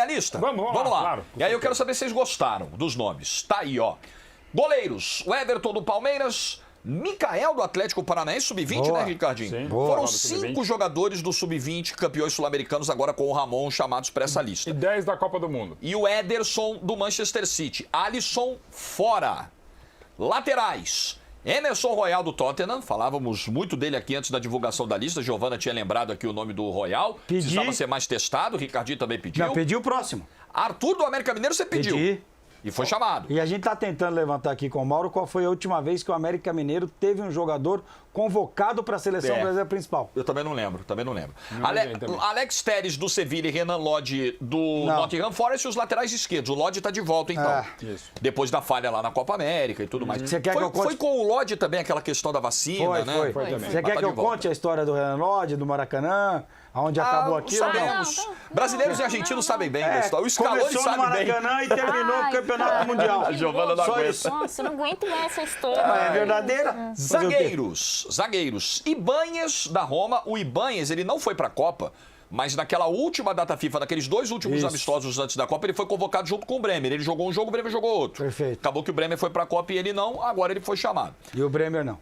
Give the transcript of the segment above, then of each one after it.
a lista? Vamos lá. Claro, e aí eu quero saber se vocês gostaram dos nomes. Tá aí, ó. Goleiros, o Everton do Palmeiras, Micael do Atlético Paranaense, sub-20, né, Ricardinho? Sim. Foram 5 jogadores do sub-20 campeões sul-americanos, agora com o Ramon, chamados para essa lista. E 10 da Copa do Mundo. E o Ederson do Manchester City. Alisson fora. Laterais. Emerson Royal do Tottenham, falávamos muito dele aqui antes da divulgação da lista. Giovana tinha lembrado aqui o nome do Royal. Precisava ser mais testado, o Ricardinho também pediu. Já pedi o próximo. Arthur do América Mineiro você pediu. Pedi. E foi chamado. E a gente está tentando levantar aqui com o Mauro qual foi a última vez que o América Mineiro teve um jogador convocado para a seleção brasileira principal. Eu também não lembro. Também. Alex Telles do Sevilha e Renan Lodge do Nottingham Forest e os laterais esquerdos. O Lodge está de volta, então. Isso. Depois da falha lá na Copa América e tudo mais. Você quer que eu conte? Foi com o Lodge também aquela questão da vacina, né? Foi também. Você quer que eu conte a história do Renan Lodge, do Maracanã? Aonde acabou aquilo? Sabemos. Brasileiros e argentinos sabem bem da história. O Scaloni começou no sabe bem. Maracanã e terminou o Campeonato Mundial. A Giovana não aguenta. Nossa, eu não aguento mais essa história. É verdadeira? Zagueiros. Ibanez da Roma. O Ibanez, ele não foi pra Copa, mas naquela última data FIFA, naqueles 2 últimos amistosos antes da Copa, ele foi convocado junto com o Bremer. Ele jogou um jogo, o Bremer jogou outro. Perfeito. Acabou que o Bremer foi pra Copa e ele não, agora ele foi chamado. E o Bremer não.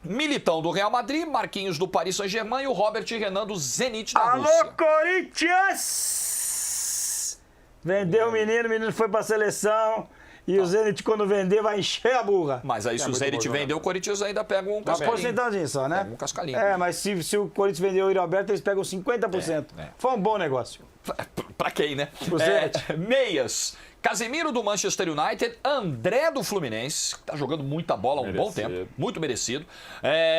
Militão do Real Madrid, Marquinhos do Paris Saint-Germain e o Robert Renan do Zenit da Rússia. Alô, Corinthians! Vendeu o menino foi pra seleção. E o Zenit, quando vender, vai encher a burra. Mas aí, se o Zenit vender, o Corinthians ainda pega um Uma cascalinho. porcentagem só, né? Pega um cascalinho. Mas se o Corinthians vender o Yuri Alberto, eles pegam 50%. Foi um bom negócio. Pra quem, né? Pro Zenit. Meias. Casemiro do Manchester United, André do Fluminense, que tá jogando muita bola há um bom tempo, muito merecido.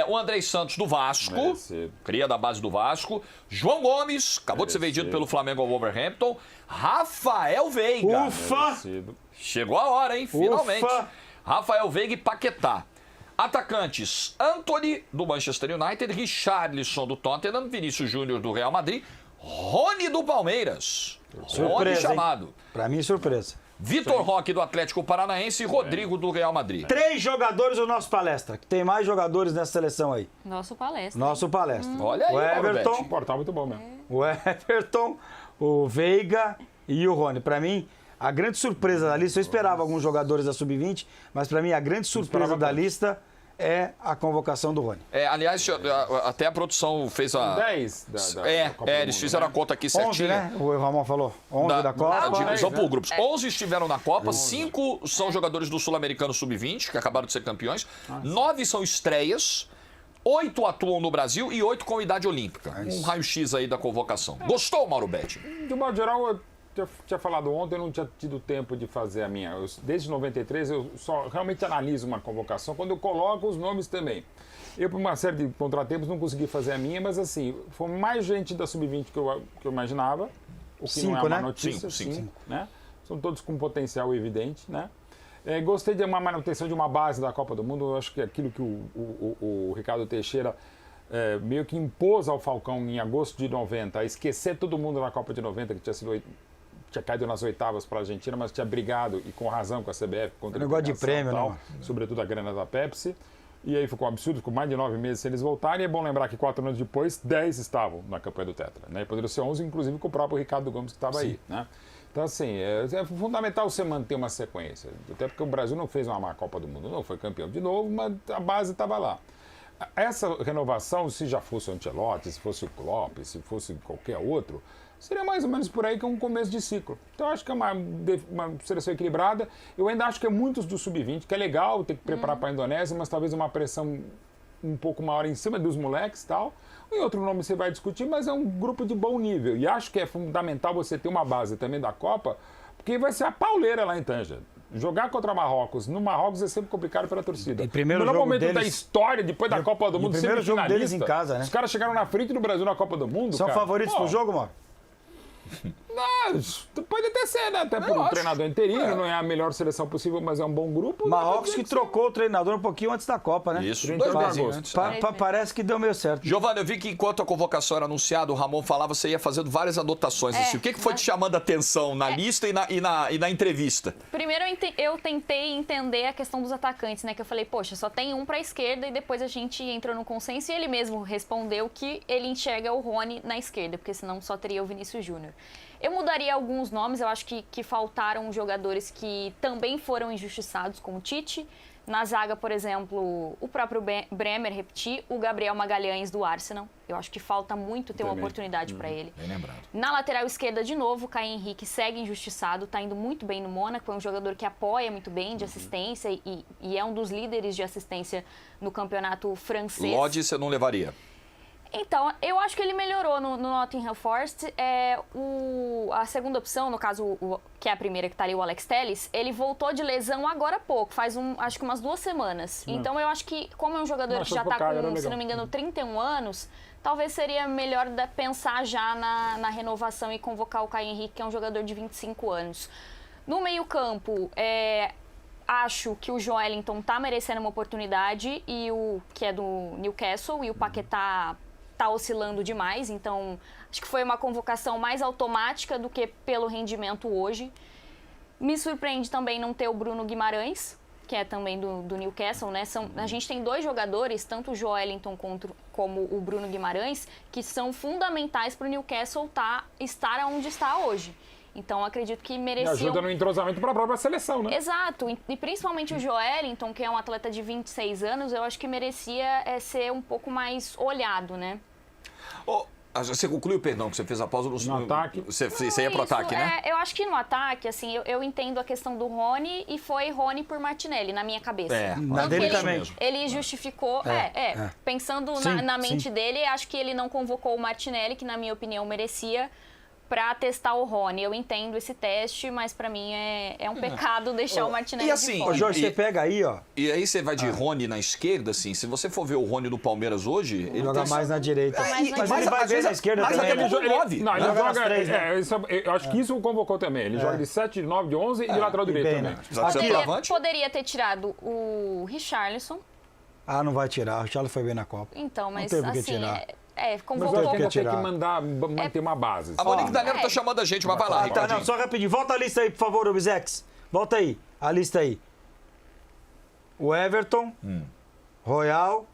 O Andrei Santos do Vasco, cria da base do Vasco. João Gomes, acabou de ser vendido pelo Flamengo ao Wolverhampton. Rafael Veiga. Ufa! Chegou a hora, hein? Finalmente. Ufa! Rafael Veiga e Paquetá. Atacantes, Antony do Manchester United, Richarlison do Tottenham, Vinícius Júnior do Real Madrid, Rony do Palmeiras. Rony chamado. Pra mim, surpresa. Vitor Roque do Atlético Paranaense e Rodrigo do Real Madrid. 3 jogadores do nosso palestra, que tem mais jogadores nessa seleção aí. Nosso palestra. Nosso palestra. Olha aí, o Everton, Um portal muito bom mesmo. o Everton, o Veiga e o Rony. Pra mim, a grande surpresa da lista, eu esperava alguns jogadores da Sub-20, mas pra mim a grande surpresa da lista é a convocação do Rony. Aliás, até a produção fez a... 10 da Copa do eles Mundo, fizeram né? a conta aqui 11, certinho. né? O Ramon falou. 11 da Copa. Divisão por grupos. 11 estiveram na Copa, 5 são jogadores do Sul-Americano Sub-20, que acabaram de ser campeões. 9 são estreias. 8 atuam no Brasil e 8 com idade olímpica. Um raio-x aí da convocação. Gostou, Mauro Betti? De modo geral, eu tinha falado ontem, eu não tinha tido tempo de fazer a minha. Desde 93, eu só realmente analiso uma convocação quando eu coloco os nomes também. Eu, por uma série de contratempos, não consegui fazer a minha, mas assim, foi mais gente da Sub-20 que eu imaginava, o que não é uma notícia. 5, né? São todos com potencial evidente, né? Gostei de uma manutenção de uma base da Copa do Mundo. Eu acho que aquilo que o Ricardo Teixeira meio que impôs ao Falcão em agosto de 90, a esquecer todo mundo na Copa de 90, que tinha caído nas oitavas para a Argentina, mas tinha brigado, e com razão, com a CBF. Contra negócio de prêmio, tal, né? Sobretudo a grana da Pepsi. E aí ficou um absurdo, ficou mais de 9 meses sem eles voltarem. E é bom lembrar que 4 anos depois, 10 estavam na campanha do Tetra. Né? E poderiam ser 11, inclusive com o próprio Ricardo Gomes, que estava aí. Né? Então, assim, é fundamental você manter uma sequência. Até porque o Brasil não fez uma má Copa do Mundo, não. Foi campeão de novo, mas a base estava lá. Essa renovação, se já fosse o Ancelotti, se fosse o Klopp, se fosse qualquer outro, seria mais ou menos por aí que é um começo de ciclo. Então, acho que é uma seleção equilibrada. Eu ainda acho que é muitos do Sub-20, que é legal ter que preparar para a Indonésia, mas talvez uma pressão um pouco maior em cima dos moleques e tal. E outro nome você vai discutir, mas é um grupo de bom nível. E acho que é fundamental você ter uma base também da Copa, porque vai ser a pauleira lá em Tanja. Jogar contra Marrocos, no Marrocos é sempre complicado pela torcida. No melhor momento da história, depois da Copa do Mundo, primeiro sempre jogo finalista, deles em casa, né? Os caras chegaram na frente do Brasil na Copa do Mundo. São favoritos pro jogo, mano? Pode até ser, né? Até por um treinador interino, não é a melhor seleção possível, mas é um bom grupo. Marrocos que trocou o treinador um pouquinho antes da Copa, né? Isso, 32 de 2 meses agosto. antes. Parece que deu meio certo. Giovana, eu vi que enquanto a convocação era anunciada, o Ramon falava, você ia fazendo várias anotações. Assim. O que foi te chamando a atenção na lista e na entrevista? Primeiro eu tentei entender a questão dos atacantes, né? Que eu falei, poxa, só tem um para a esquerda e depois a gente entrou no consenso e ele mesmo respondeu que ele enxerga o Rony na esquerda, porque senão só teria o Vinícius Júnior. Eu mudaria alguns nomes nomes. Eu acho que faltaram jogadores que também foram injustiçados, como o Tite. Na zaga, por exemplo, o próprio Bremer, repetir, o Gabriel Magalhães do Arsenal. Eu acho que falta muito ter uma oportunidade para ele. Bem lembrado. Na lateral esquerda, de novo, o Caio Henrique segue injustiçado, está indo muito bem no Mônaco, é um jogador que apoia muito bem de assistência e é um dos líderes de assistência no campeonato francês. Lodge você não levaria? Então, eu acho que ele melhorou no Nottingham Forest. A segunda opção, no caso, que é a primeira que tá ali, o Alex Telles, ele voltou de lesão agora há pouco, faz acho que umas 2 semanas. Então, eu acho que, como é um jogador que já tá com, se não me engano, 31 anos, talvez seria melhor pensar já na renovação e convocar o Caio Henrique, que é um jogador de 25 anos. No meio-campo, acho que o Joelinton tá merecendo uma oportunidade, que é do Newcastle, e o Paquetá tá oscilando demais, então acho que foi uma convocação mais automática do que pelo rendimento hoje. Me surpreende também não ter o Bruno Guimarães, que é também do Newcastle, né? A gente tem 2 jogadores, tanto o Joelinton como o Bruno Guimarães, que são fundamentais para o Newcastle estar onde está hoje. Então, acredito que mereciam... E ajuda no entrosamento para a própria seleção, né? Exato. E principalmente o Joelinton, que é um atleta de 26 anos, eu acho que merecia ser um pouco mais olhado, né? Você concluiu, perdão, que você fez a pausa no ataque. Você ia pro ataque, né? Eu acho que no ataque, assim, eu entendo a questão do Rony e foi Rony por Martinelli, na minha cabeça. Na dele também. Ele justificou, pensando na mente dele, acho que ele não convocou o Martinelli, que na minha opinião merecia, para testar o Rony. Eu entendo esse teste, mas para mim é um pecado deixar o Martinelli e assim, de fora. Jorge, você pega aí, ó. E aí você vai de Rony na esquerda, assim, se você for ver o Rony do Palmeiras hoje... Ele joga mais na direita. Mas ele vai ver na esquerda também. Ele joga 9. Não, ele joga joga... 3, né? Eu acho que isso o convocou também. Ele joga de 7, de 9, de 11 e de lateral direito também. Aqui, poderia ter tirado o Richarlison. Não vai tirar. O Richarlison foi bem na Copa. Então, mas não teve assim... que tirar. Mas eu acho que tem que manter uma base. A Monique Danero tá chamando a gente, mas vai lá, não, só rapidinho. Volta a lista aí, por favor, Obisex. Volta aí, a lista aí. O Everton, Royal,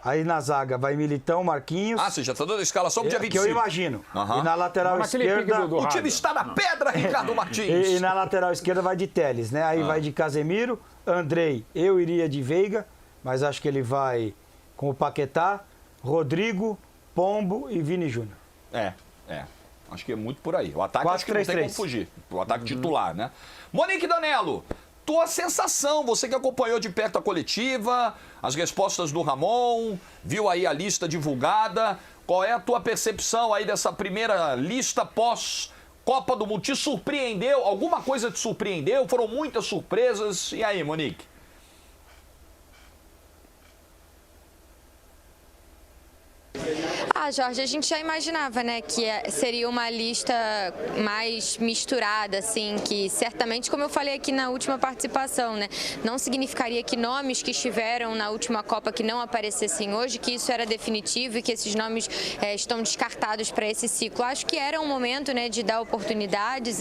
aí na zaga vai Militão, Marquinhos. Você já tá dando a escalação pro dia 25. Que eu imagino. E na lateral esquerda... O time está na pedra, Ricardo Martins. E na lateral esquerda vai de Telles, né? Aí vai de Casemiro, Andrei, eu iria de Veiga, mas acho que ele vai com o Paquetá, Rodrigo, Pombo e Vini Júnior. Acho que é muito por aí. O ataque 4, acho que 3, não tem 3. Como fugir. O ataque titular, né? Monique Danello, tua sensação, você que acompanhou de perto a coletiva, as respostas do Ramon, viu aí a lista divulgada, qual é a tua percepção aí dessa primeira lista pós Copa do Mundo? Te surpreendeu? Alguma coisa te surpreendeu? Foram muitas surpresas? E aí, Monique? Jorge, a gente já imaginava, né, que seria uma lista mais misturada, assim, que certamente, como eu falei aqui na última participação, né, não significaria que nomes que estiveram na última Copa que não aparecessem hoje, que isso era definitivo e que esses nomes estão descartados para esse ciclo. Acho que era um momento, né, de dar oportunidades,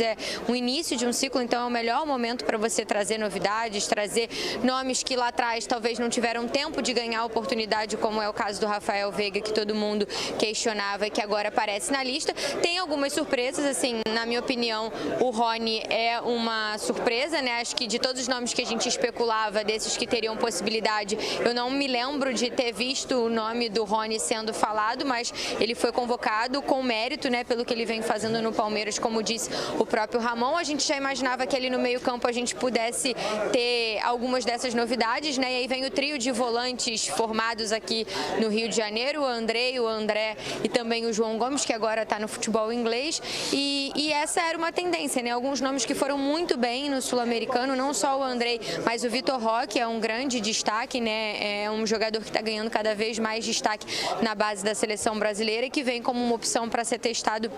um início de um ciclo, então é o melhor momento para você trazer novidades, trazer nomes que lá atrás talvez não tiveram tempo de ganhar oportunidade, como é o caso do Rafael Veiga, que todo mundo questionava e que agora aparece na lista. Tem algumas surpresas, assim, na minha opinião, o Rony é uma surpresa, né? Acho que de todos os nomes que a gente especulava, desses que teriam possibilidade, eu não me lembro de ter visto o nome do Rony sendo falado, mas ele foi convocado com mérito, né, pelo que ele vem fazendo no Palmeiras, como disse o próprio Ramon. A gente já imaginava que ali no meio-campo a gente pudesse ter algumas dessas novidades, né? E aí vem o trio de volantes formados aqui no Rio de Janeiro, o Andrei, o André e também o João Gomes, que agora está no futebol inglês. E essa era uma tendência, né? Alguns nomes que foram muito bem no Sul-Americano, não só o Andrei, mas o Vitor Roque é um grande destaque, né? É um jogador que está ganhando cada vez mais destaque na base da seleção brasileira e que vem como uma opção para ser testado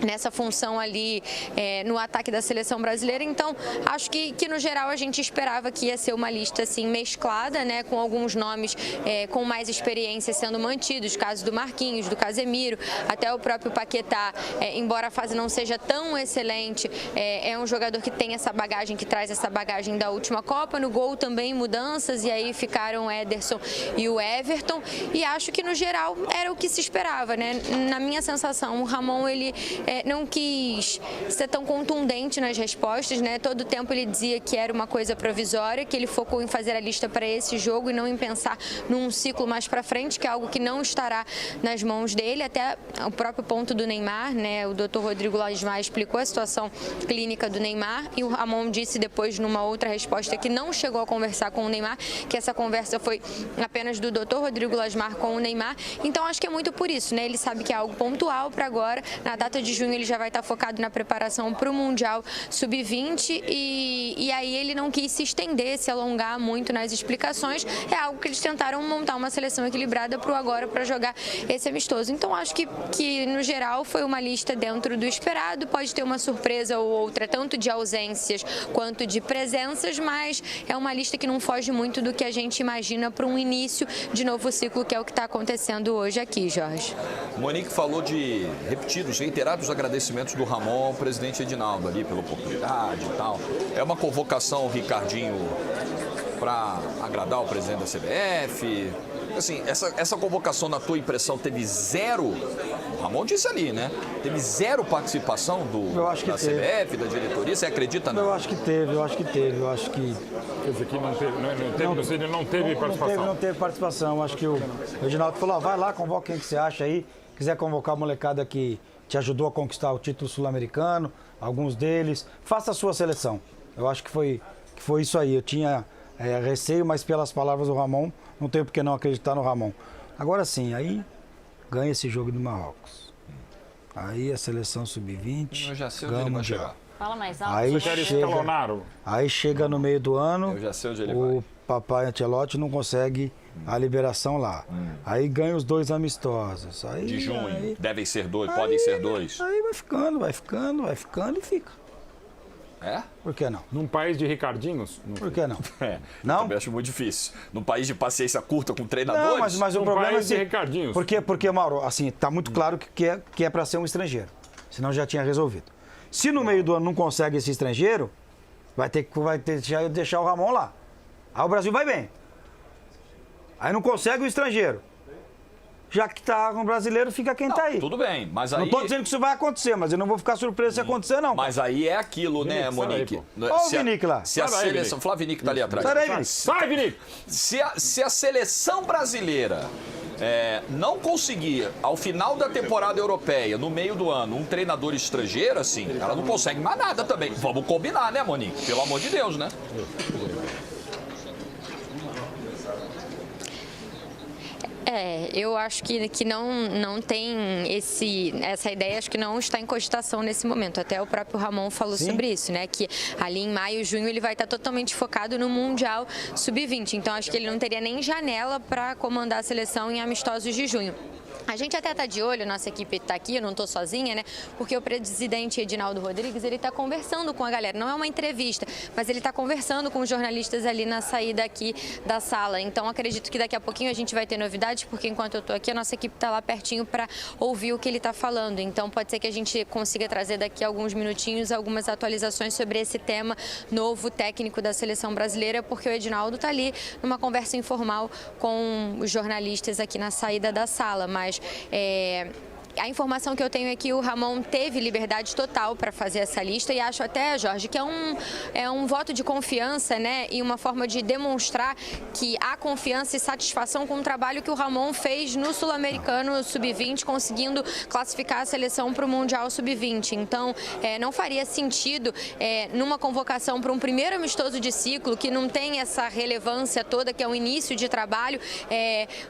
nessa função ali no ataque da seleção brasileira. Então, acho que no geral a gente esperava que ia ser uma lista assim mesclada, né? Com alguns nomes com mais experiência sendo mantidos, caso do Marquinhos, do Casemiro, até o próprio Paquetá, embora a fase não seja tão excelente, é um jogador que tem essa bagagem, que traz essa bagagem da última Copa. No gol também mudanças, e aí ficaram o Ederson e o Everton, e acho que no geral era o que se esperava, né? Na minha sensação, o Ramon, ele não quis ser tão contundente nas respostas, né? Todo o tempo ele dizia que era uma coisa provisória, que ele focou em fazer a lista para esse jogo e não em pensar num ciclo mais para frente, que é algo que não estará nas mãos dele. Até o próprio ponto do Neymar, né? O Dr. Rodrigo Lasmar explicou a situação clínica do Neymar, e o Ramon disse depois, numa outra resposta, que não chegou a conversar com o Neymar, que essa conversa foi apenas do Dr. Rodrigo Lasmar com o Neymar. Então acho que é muito por isso, né? Ele sabe que é algo pontual para agora. Na data de junho ele já vai estar focado na preparação para o Mundial Sub-20, e aí ele não quis se estender, se alongar muito nas explicações. É algo que eles tentaram montar uma seleção equilibrada para o agora, para jogar esse amistoso. Então acho que no geral foi uma lista dentro do esperado. Pode ter uma surpresa ou outra, tanto de ausências quanto de presenças, mas é uma lista que não foge muito do que a gente imagina para um início de novo ciclo, que é o que está acontecendo hoje aqui, Jorge. Monique falou de repetidos, reiterados agradecimentos do Ramon ao presidente Edinaldo ali pela oportunidade e tal. É uma convocação, Ricardinho, para agradar o presidente da CBF? Assim, essa convocação, na tua impressão, teve zero? O Ramon disse ali, né? Teve zero participação da CBF, da diretoria? Você acredita não? Eu acho que teve. Eu acho que Esse aqui não teve participação. Não teve participação. Eu acho que o Edinaldo falou, vai lá, convoca quem que você acha aí. Quiser convocar a molecada que te ajudou a conquistar o título sul-americano, alguns deles, faça a sua seleção. Eu acho que foi isso aí. Eu tinha receio, mas pelas palavras do Ramon, não tenho por que não acreditar no Ramon. Agora sim, aí ganha esse jogo do Marrocos. Aí a seleção sub-20 Eu já sei onde ele vai chegar. Fala mais alto. Aí chega no meio do ano, Eu já sei onde ele o papai Ancelotti não consegue a liberação lá. Aí ganha os 2 amistosos. Aí, De junho, devem ser 2, podem ser 2. Aí vai ficando e fica. É? Por que não? Num país de Ricardinhos? Por que não? Não? Também acho muito difícil. Num país de paciência curta com treinadores? Não, mas o problema é de Ricardinhos. Porque, Mauro, assim, tá muito claro que é para ser um estrangeiro. Senão já tinha resolvido. Se no meio do ano não consegue esse estrangeiro, vai ter que deixar o Ramon lá. Aí o Brasil vai bem. Aí não consegue o estrangeiro. Já que tá com o brasileiro, fica quem tá aí. Tudo bem, mas aí... Não tô dizendo que isso vai acontecer, mas eu não vou ficar surpreso se acontecer, não. Mas aí é aquilo, né, Monique? Olha o Vinique lá. Se a seleção... Flávio Vinique tá ali atrás. Sai daí, Vinique. Sai, Vinique! Se a seleção brasileira não conseguir, ao final da temporada europeia, no meio do ano, um treinador estrangeiro, assim, ela não consegue mais nada também. Vamos combinar, né, Monique? Pelo amor de Deus, né? Eu acho que não tem essa ideia, acho que não está em cogitação nesse momento. Até o próprio Ramon falou sobre isso, né? Que ali em maio, junho, ele vai estar totalmente focado no Mundial Sub-20. Então, acho que ele não teria nem janela para comandar a seleção em amistosos de junho. A gente até está de olho, nossa equipe está aqui, eu não estou sozinha, né? Porque o presidente Edinaldo Rodrigues, ele está conversando com a galera. Não é uma entrevista, mas ele está conversando com os jornalistas ali na saída aqui da sala. Então, acredito que daqui a pouquinho a gente vai ter novidades, porque enquanto eu estou aqui, a nossa equipe está lá pertinho para ouvir o que ele está falando. Então, pode ser que a gente consiga trazer daqui a alguns minutinhos algumas atualizações sobre esse tema novo técnico da seleção brasileira, porque o Edinaldo está ali numa conversa informal com os jornalistas aqui na saída da sala. Mas a informação que eu tenho é que o Ramon teve liberdade total para fazer essa lista, e acho até, Jorge, que é um voto de confiança, né? E uma forma de demonstrar que há confiança e satisfação com o trabalho que o Ramon fez no Sul-Americano Sub-20, conseguindo classificar a seleção para o Mundial Sub-20. Então, não faria sentido numa convocação para um primeiro amistoso de ciclo, que não tem essa relevância toda, que é o início de trabalho,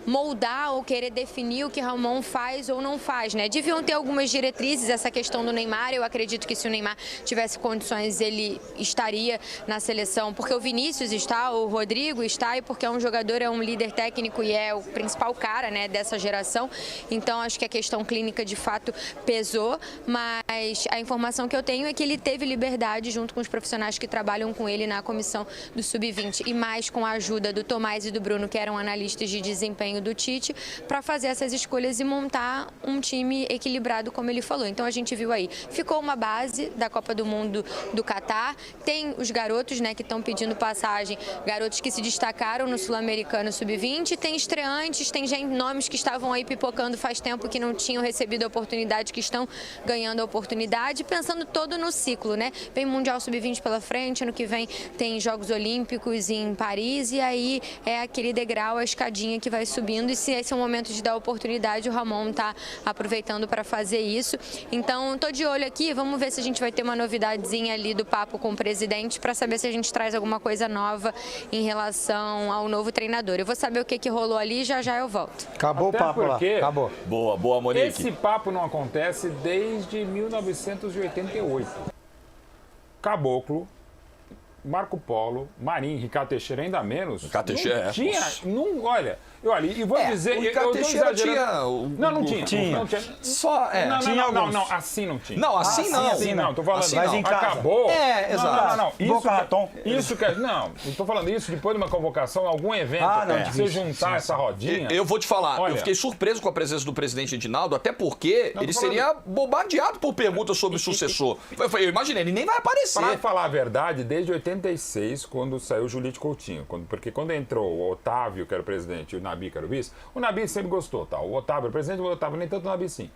moldar ou querer definir o que Ramon faz ou não faz, né? né? Deviam ter algumas diretrizes, essa questão do Neymar. Eu acredito que se o Neymar tivesse condições, ele estaria na seleção, porque o Vinícius está, o Rodrigo está, e porque é um jogador, é um líder técnico e é o principal cara, né, dessa geração. Então, acho que a questão clínica, de fato, pesou, mas a informação que eu tenho é que ele teve liberdade junto com os profissionais que trabalham com ele na comissão do Sub-20 e mais com a ajuda do Tomás e do Bruno, que eram analistas de desempenho do Tite, para fazer essas escolhas e montar um time equilibrado, como ele falou. Então, a gente viu aí, ficou uma base da Copa do Mundo do Catar, tem os garotos, né, que estão pedindo passagem, garotos que se destacaram no Sul-Americano Sub-20, tem estreantes, tem nomes que estavam aí pipocando faz tempo que não tinham recebido a oportunidade, que estão ganhando a oportunidade, pensando todo no ciclo, né? Vem Mundial Sub-20 pela frente, ano que vem tem Jogos Olímpicos em Paris, e aí é aquele degrau, a escadinha que vai subindo, e se esse é o momento de dar oportunidade, o Ramon está aproveitando para fazer isso. Então, estou de olho aqui, vamos ver se a gente vai ter uma novidadezinha ali do papo com o presidente, para saber se a gente traz alguma coisa nova em relação ao novo treinador. Eu vou saber o que rolou ali, já eu volto. Acabou o papo lá, acabou. Boa, Monique. Esse papo não acontece desde 1988. Caboclo, Marco Polo, Marinho, Ricardo Teixeira, ainda menos. Ricardo Teixeira, não tinha, não, olha, e vou dizer, o Ricardo Teixeira tinha... Não tinha. Só, não, assim não tinha. Não, assim não. Assim não, tô falando, assim mas não. acabou. Exato. Não, Boca Raton. Isso que não, eu tô falando isso depois de uma convocação, algum evento, você juntar essa rodinha. Eu vou te falar, olha, eu fiquei surpreso com a presença do presidente Edinaldo, até porque ele seria bombardeado por perguntas sobre o sucessor. Eu imaginei, ele nem vai aparecer. Pra falar a verdade, desde 86, quando saiu o Julito Coutinho, porque quando entrou o Otávio, que era o presidente, e o Nabi, que era o vice, o Nabi sempre gostou, tá? O Otávio era o presidente, o Otávio nem tanto, o Nabi sim.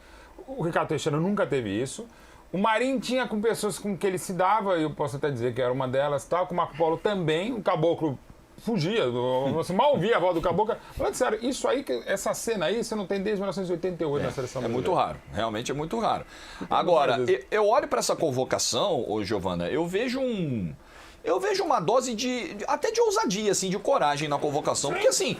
O Ricardo Teixeira nunca teve isso. O Marinho tinha com pessoas com que ele se dava, eu posso até dizer que era uma delas, tal, com o Marco Polo também, o Caboclo fugia, você mal ouvia a voz do Caboclo. Falando sério, isso aí, essa cena aí, você não tem desde 1988 na seleção brasileira. É muito raro, realmente é muito raro. Agora, eu olho para essa convocação, Giovana, eu vejo uma dose até de ousadia, assim, de coragem na convocação. Porque, assim,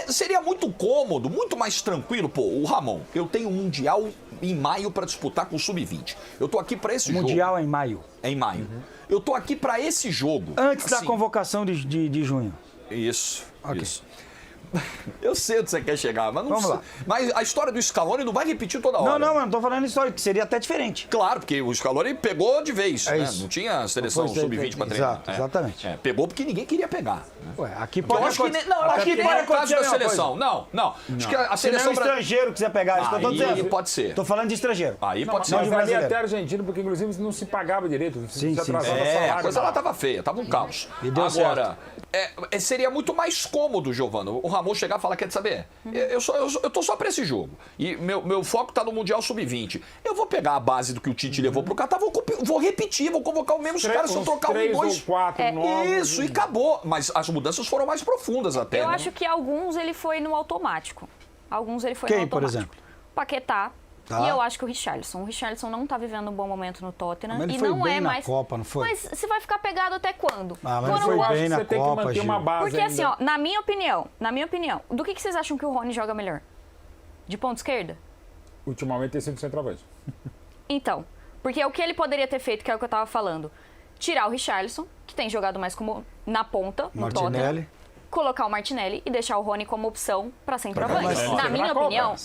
seria muito cômodo, muito mais tranquilo. Pô, o Ramon, eu tenho um Mundial em maio para disputar com o Sub-20. Eu tô aqui para esse jogo. Mundial é em maio. É em maio. Eu tô aqui para esse jogo. Antes assim, da convocação de junho. Isso, okay. Isso. Eu sei onde você quer chegar, mas não Vamos lá. Mas a história do Scaloni não vai repetir toda hora. Não tô falando história, que seria até diferente. Claro, porque o Scaloni pegou de vez, né? Isso. Não tinha seleção Sub-20 para treinar. Exato, exatamente. Pegou porque ninguém queria pegar. Né? Ué, aqui pode acontecer. Aqui pode acontecer da seleção. Não. Acho que a seleção. Se não é um estrangeiro que você pegar, isso que eu tô dizendo. Aí pode ser. Tô falando de estrangeiro. Aí pode ser. Mas ali até argentino, porque inclusive não se pagava direito. Sim. A coisa lá tava feia, tava um caos. E deu agora, seria muito mais cômodo, Giovana, o Ramon chegar e falar, quer saber? Eu tô só pra esse jogo. E meu foco tá no Mundial Sub-20. Eu vou pegar a base do que o Tite levou pro Catar, vou repetir, vou convocar os mesmos caras, se eu trocar 3 um, 2. ou 4 novos. Isso, e acabou. Mas as mudanças foram mais profundas até. Eu acho que alguns ele foi no automático. Quem, por exemplo? Paquetá. Tá. E eu acho que o Richarlison não tá vivendo um bom momento no Tottenham. Mas ele e foi não bem é na mais. Copa, não foi? Mas você vai ficar pegado até quando? Mas ele Eu foi acho bem que na você tem que Copa, manter Gil. uma base Porque ainda. assim, ó, na minha opinião, do que vocês acham que o Rony joga melhor? De ponta esquerda? Ultimamente tem sido centroavante. Então, porque o que ele poderia ter feito, que é o que eu tava falando, tirar o Richarlison, que tem jogado mais como na ponta, no Tottenham, Martinelli. colocar o Martinelli e deixar o Rony como opção para centroavante. Na minha Copa. opinião,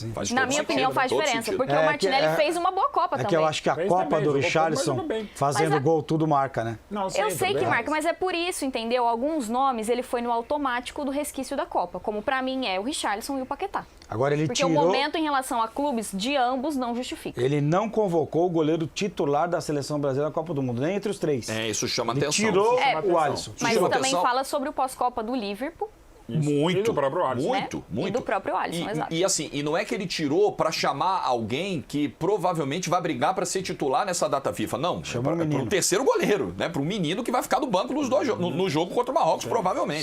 faz diferença, porque o Martinelli fez uma boa Copa também. É que eu acho que a Fez Copa também, do jogou Richarlison, bem, mas jogou bem. fazendo gol, tudo marca, né? Não, Eu sei que bem. marca, mas é por isso, entendeu? Alguns nomes ele foi no automático do resquício da Copa, como pra mim é o Richarlison e o Paquetá. Agora ele Porque tirou... o momento em relação a clubes de ambos não justifica. Ele não convocou o goleiro titular da seleção brasileira na Copa do Mundo, nem entre os 3. Isso chama Ele atenção. tirou atenção. o Alisson. Mas chama também atenção. fala sobre o pós-Copa do Liverpool. Muito. E do próprio Alisson. Muito. E do próprio Alisson, exato. E assim, e não é que ele tirou pra chamar alguém que provavelmente vai brigar pra ser titular nessa data FIFA. Não, Chamou o pro menino. terceiro goleiro, né? Pro menino que vai ficar no banco nos dois, no jogo contra o Marrocos, provavelmente.